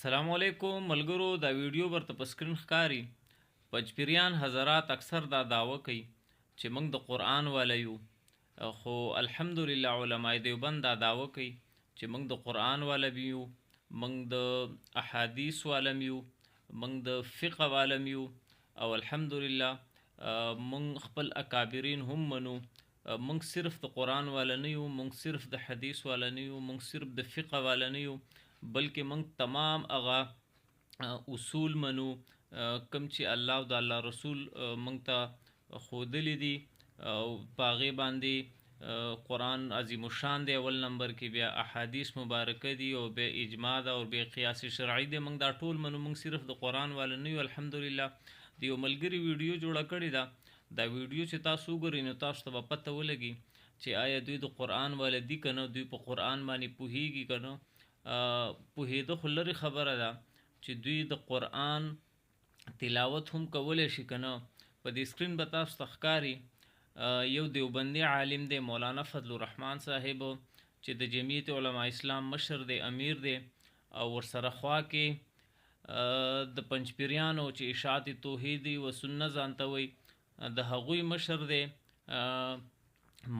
السلام علیکم ملګرو دا ویډیو برته په سکرین ښکاري پجپیریان حضرات اکثر دا دعوه کوي چې موږ د قرآن والا یو خو الحمدلله علماء دیوبند دا دعوه کوي چې موږ د قرآن والا یو موږ د احادیث والا یو موږ د فقه والا یو او الحمدلله موږ خپل اکابرین هم منو موږ صرف د قرآن والا نه یو موږ صرف د حدیث والا نه یو موږ صرف د فقه والا نه یو بلکې موږ تمام هغه اصول منو کوم چې الله او د الله رسول موږ ته ښودلي دي او په هغې باندې قرآن عظیم الشان دی اول نمبر کې بیا احادیث مبارکه دي او بیا اجماع ده او بیا قیاس شرعي دی موږ دا ټول منو موږ صرف د قرآن والا نه یو الحمدلله د یو ملګري ویډیو جوړه کړې ده دا ویډیو چې تاسو وګورئ نو تاسو ته به پته ولګي چې آیا دوی د قرآن والا دي که نه دوی په قرآن باندې پوهیږي که نه پوهېده خو لرې خبره ده چې دوی د قرآن تلاوت هم کولی شي که نه په دې سکرین به تاسو ته ښکاري یو دیوبندي عالم دی مولانا فضل الرحمن صاحب چې د جمعیت علماء اسلام مشر دی امیر دی او ورسره خوا کې د پنجپیریانو چې اشاعت توحیدی و سنت ځانته وایي د هغوی مشر دی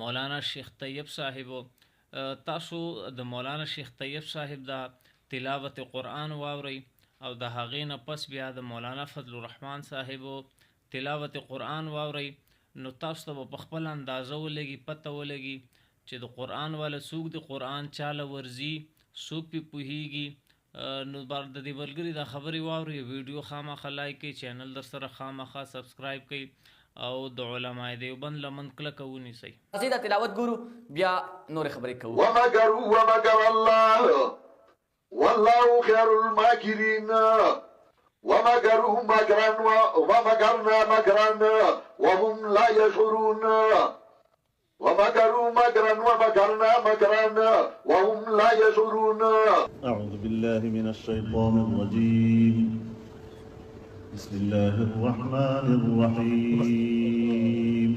مولانا شیخ طیب صاحب تاسو د مولانا شیخ طیب صاحب دا تلاوت قرآن واورئ او د هغې نه پس بیا د مولانا فضل الرحمن صاحب تلاوت قرآن واورئ نو تاسو ته به په خپل اندازه ولګي پته ولګي چې د قرآن والا څوک د قرآن چاله ورځي څوک پې پوهیږي نو د دې ملګري دا خبرې واورئ ویډیو خامخا لایک کړئ چینل در سره خامخا سبسکرایب کړئ او د علماء دیوبند لمن کلکه ونیسئ راځئ دا تلاوت ګورو بیا نورې خبرې کوو ومكروا ومكر الله والله خير الماكرين ومكروا مكرا ومكرنا مكرا وهم لا يشعرون ومكروا مكرا ومكرنا مكرا وهم لا يشعرون أعوذ بالله من الشيطان الرجيم بسم الله الرحمن الرحيم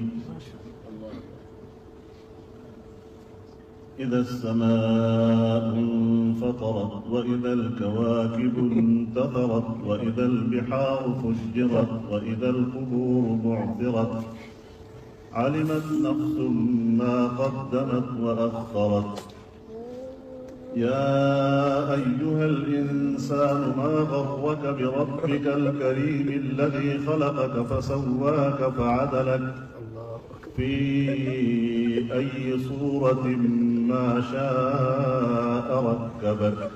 إذا السماء انفطرت وإذا الكواكب انتثرت وإذا البحار فجرت وإذا القبور بعثرت علمت نفس ما قدمت وأخرت يا أيها الإنسان ما غرك بربك الكريم الذي خلقك فسواك فعدلك في أي صورة ما شاء ركبك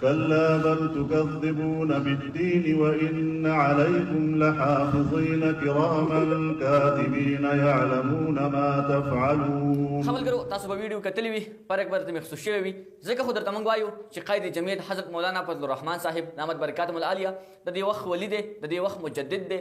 كلا بل تكذبون بالدين وإن عليكم لحافظين كراما كاتبين يعلمون ما تفعلون. خملګرو تاسو به ویډیو کتلی وي پر اکبر ته مخصوص شوی وي ځکه خو درته موږ وایو چې قائد جمعیت حضرت مولانا فضل الرحمن صاحب نامت برکاتهم العالیه د دې وخت ولی دی د دې وخت مجدد دی